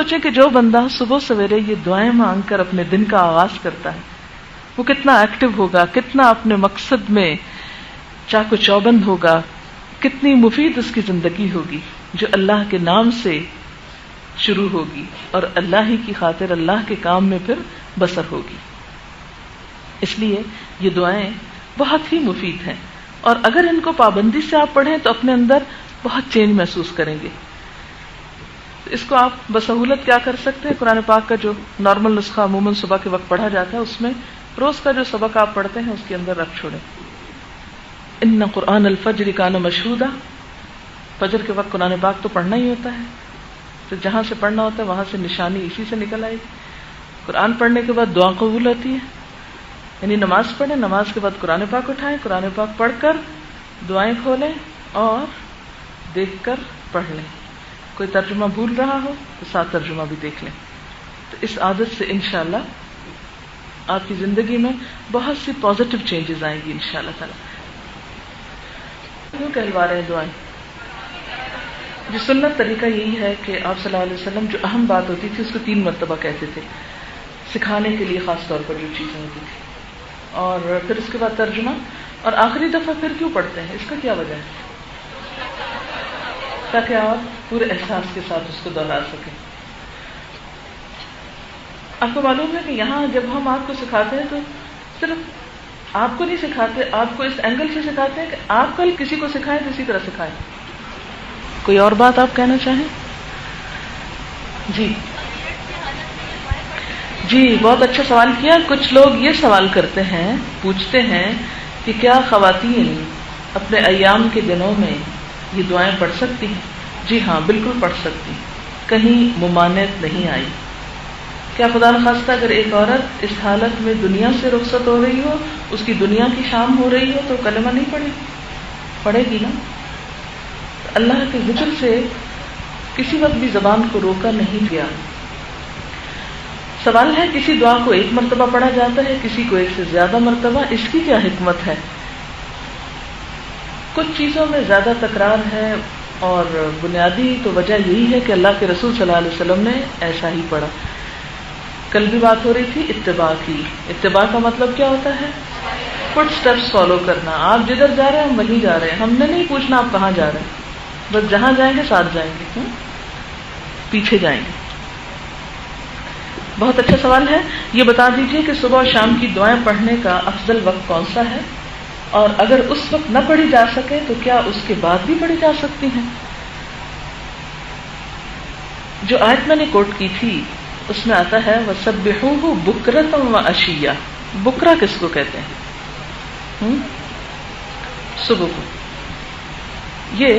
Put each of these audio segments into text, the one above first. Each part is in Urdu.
سوچیں کہ جو بندہ صبح سویرے یہ دعائیں مانگ کر اپنے دن کا آغاز کرتا ہے وہ کتنا ایکٹیو ہوگا، کتنا اپنے مقصد میں چاق و چوبند ہوگا، کتنی مفید اس کی زندگی ہوگی جو اللہ کے نام سے شروع ہوگی اور اللہ ہی کی خاطر اللہ کے کام میں پھر بسر ہوگی. اس لیے یہ دعائیں بہت ہی مفید ہیں اور اگر ان کو پابندی سے آپ پڑھیں تو اپنے اندر بہت چینج محسوس کریں گے. اس کو آپ بسہولت کیا کر سکتے ہیں، قرآن پاک کا جو نارمل نسخہ عموماً صبح کے وقت پڑھا جاتا ہے اس میں روز کا جو سبق آپ پڑھتے ہیں اس کے اندر رکھ چھوڑیں. ان قرآن الفجر کان مشہودا، فجر کے وقت قرآن پاک تو پڑھنا ہی ہوتا ہے، تو جہاں سے پڑھنا ہوتا ہے وہاں سے نشانی اسی سے نکل آئے گی. قرآن پڑھنے کے بعد دعا قبول ہوتی ہے، یعنی نماز پڑھیں، نماز کے بعد قرآن پاک اٹھائیں، قرآن پاک پڑھ کر دعائیں کھولیں اور دیکھ کر پڑھ لیں. کوئی ترجمہ بھول رہا ہو تو ساتھ ترجمہ بھی دیکھ لیں. تو اس عادت سے انشاءاللہ آپ کی زندگی میں بہت سی پازیٹو چینجز آئیں گی انشاءاللہ تعالی. کیوں کہلوا رہے ہیں دعائیں؟ جو سنت طریقہ یہی ہے کہ آپ صلی اللہ علیہ وسلم جو اہم بات ہوتی تھی اس کو 3 مرتبہ کہتے تھے، سکھانے کے لیے خاص طور پر جو چیزیں ہوتی تھی، اور پھر اس کے بعد ترجمہ، اور آخری دفعہ پھر کیوں پڑھتے ہیں، اس کا کیا وجہ ہے؟ تاکہ آپ پورے احساس کے ساتھ اس کو دہرا سکیں. آپ کو معلوم ہے کہ یہاں جب ہم آپ کو سکھاتے ہیں تو صرف آپ کو نہیں سکھاتے، آپ کو اس اینگل سے سکھاتے ہیں کہ آپ کل کسی کو سکھائیں تو اسی طرح سکھائیں. کوئی اور بات آپ کہنا چاہیں؟ جی بہت اچھا سوال کیا. کچھ لوگ یہ سوال کرتے ہیں، پوچھتے ہیں کہ کیا خواتین اپنے ایام کے دنوں میں یہ دعائیں پڑھ سکتی ہیں؟ جی ہاں بالکل پڑھ سکتی، کہیں ممانعت نہیں آئی. کیا خدا نخواستہ اگر ایک عورت اس حالت میں دنیا سے رخصت ہو رہی ہو، اس کی دنیا کی شام ہو رہی ہو تو کلمہ نہیں پڑھے گی نا؟ اللہ کے ذکر سے کسی وقت بھی زبان کو روکا نہیں گیا. سوال ہے کسی دعا کو 1 مرتبہ پڑھا جاتا ہے، کسی کو 1 سے زیادہ مرتبہ، اس کی کیا حکمت ہے؟ کچھ چیزوں میں زیادہ تکرار ہے اور بنیادی تو وجہ یہی ہے کہ اللہ کے رسول صلی اللہ علیہ وسلم نے ایسا ہی پڑھا. کل بھی بات ہو رہی تھی اتباع کی. اتباع کا مطلب کیا ہوتا ہے؟ فٹ سٹیپس فالو کرنا. آپ جدھر جا رہے ہیں ہم وہیں جا رہے ہیں، ہم نے نہیں پوچھنا آپ کہاں جا رہے ہیں، بس جہاں جائیں گے ساتھ جائیں گے، پیچھے جائیں گے. بہت اچھا سوال ہے. یہ بتا دیجئے کہ صبح اور شام کی دعائیں پڑھنے کا افضل وقت کون سا ہے، اور اگر اس وقت نہ پڑھی جا سکے تو کیا اس کے بعد بھی پڑھی جا سکتی ہیں؟ جو آیت میں نے کوٹ کی تھی اس میں آتا ہے وَسَبِّحُوهُ بُكْرَةً وَعَشِيًّا. بکرا کس کو کہتے ہیں؟ صبح کو. یہ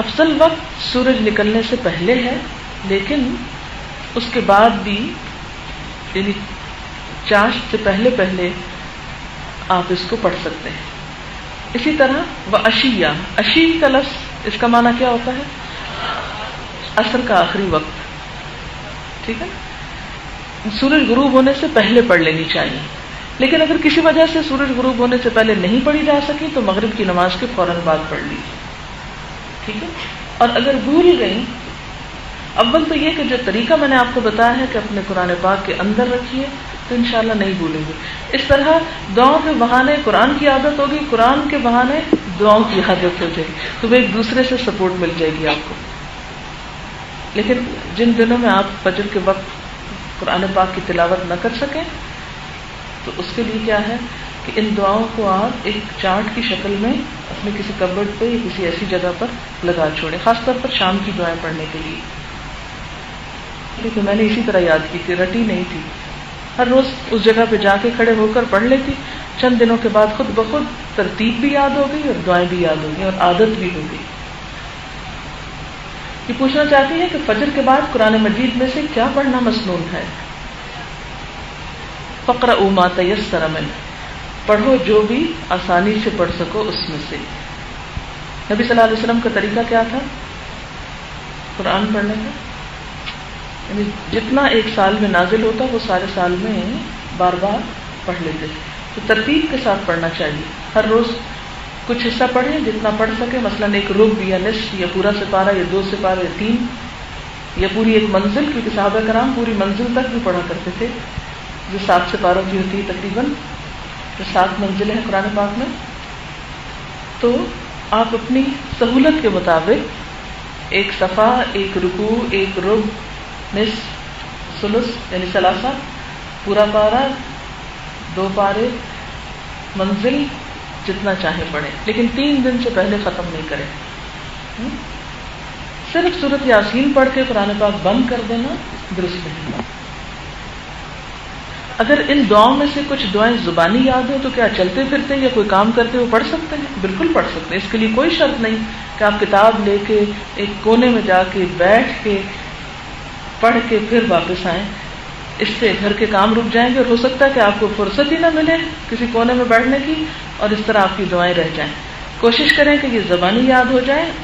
افضل وقت سورج نکلنے سے پہلے ہے، لیکن اس کے بعد بھی یعنی چاشت سے پہلے پہلے آپ اس کو پڑھ سکتے ہیں. اسی طرح وَعَشِيًّا، عشی کا لفظ اس کا معنی کیا ہوتا ہے؟ عصر کا آخری وقت. ٹھیک ہے، سورج غروب ہونے سے پہلے پڑھ لینی چاہیے، لیکن اگر کسی وجہ سے سورج غروب ہونے سے پہلے نہیں پڑھی جا سکی تو مغرب کی نماز کے فوراً بعد پڑھ لیجیے. ٹھیک ہے. اور اگر بھول گئی، اول تو یہ کہ جو طریقہ میں نے آپ کو بتایا ہے کہ اپنے قرآن پاک کے اندر رکھیے تو انشاءاللہ نہیں بھولیں گے. اس طرح دعاؤں کے بہانے قرآن کی عادت ہوگی، قرآن کے بہانے دعاؤں کی عادت ہو جائے گی، تو وہ ایک دوسرے سے سپورٹ مل جائے گی آپ کو. لیکن جن دنوں میں آپ فجر کے وقت قرآن پاک کی تلاوت نہ کر سکیں تو اس کے لیے کیا ہے کہ ان دعاؤں کو آپ ایک چارٹ کی شکل میں اپنے کسی کبرڈ پہ یا کسی ایسی جگہ پر لگا چھوڑیں، خاص طور پر شام کی دعائیں پڑھنے کے لیے. لیکن میں نے اسی طرح یاد کی تھی، رٹی نہیں تھی، ہر روز اس جگہ پہ جا کے کھڑے ہو کر پڑھ لیتی. چند دنوں کے بعد خود بخود ترتیب بھی یاد ہو گئی اور دعائیں بھی یاد ہو گئی اور عادت بھی ہو گئی. یہ پوچھنا چاہتی ہے کہ فجر کے بعد قرآن مجید میں سے کیا پڑھنا مسنون ہے؟ فَاقْرَؤُوا مَا تَيَسَّرَ مِنْهُ، پڑھو جو بھی آسانی سے پڑھ سکو اس میں سے. نبی صلی اللہ علیہ وسلم کا طریقہ کیا تھا قرآن پڑھنے کا؟ یعنی جتنا ایک سال میں نازل ہوتا وہ سارے سال میں بار بار پڑھ لیتے تھے. تو ترتیب کے ساتھ پڑھنا چاہیے. ہر روز کچھ حصہ پڑھیں جتنا پڑھ سکے، مثلا ایک ربع یا نصف یا پورا سپارہ یا 2 سپارے یا 3، یا پوری ایک منزل، کیونکہ صحابہ کرام پوری منزل تک بھی پڑھا کرتے تھے، جو 7 سپاروں کی ہوتی ہے تقریباً، جو 7 منزلیں ہیں قرآن پاک میں. تو آپ اپنی سہولت کے مطابق ایک صفحہ، ایک رکوع، ایک ربع، نصف، ثلث یعنی ثلاثہ، پورا پارہ، 2 پارے، منزل، جتنا چاہے پڑھیں، لیکن 3 دن سے پہلے ختم نہیں کریں. صرف سورۃ یاسین پڑھ کے قرآن پاک بند کر دینا درست نہیں. اگر ان دعاؤں میں سے کچھ دعائیں زبانی یاد ہوں تو کیا چلتے پھرتے یا کوئی کام کرتے ہوئے پڑھ سکتے ہیں؟ بالکل پڑھ سکتے ہیں. اس کے لیے کوئی شرط نہیں کہ آپ کتاب لے کے ایک کونے میں جا کے بیٹھ کے پڑھ کے پھر واپس آئیں. اس سے گھر کے کام رک جائیں گے اور ہو سکتا ہے کہ آپ کو فرصت ہی نہ ملے کسی کونے میں بیٹھنے کی، اور اس طرح آپ کی دعائیں رہ جائیں. کوشش کریں کہ یہ زبانی یاد ہو جائیں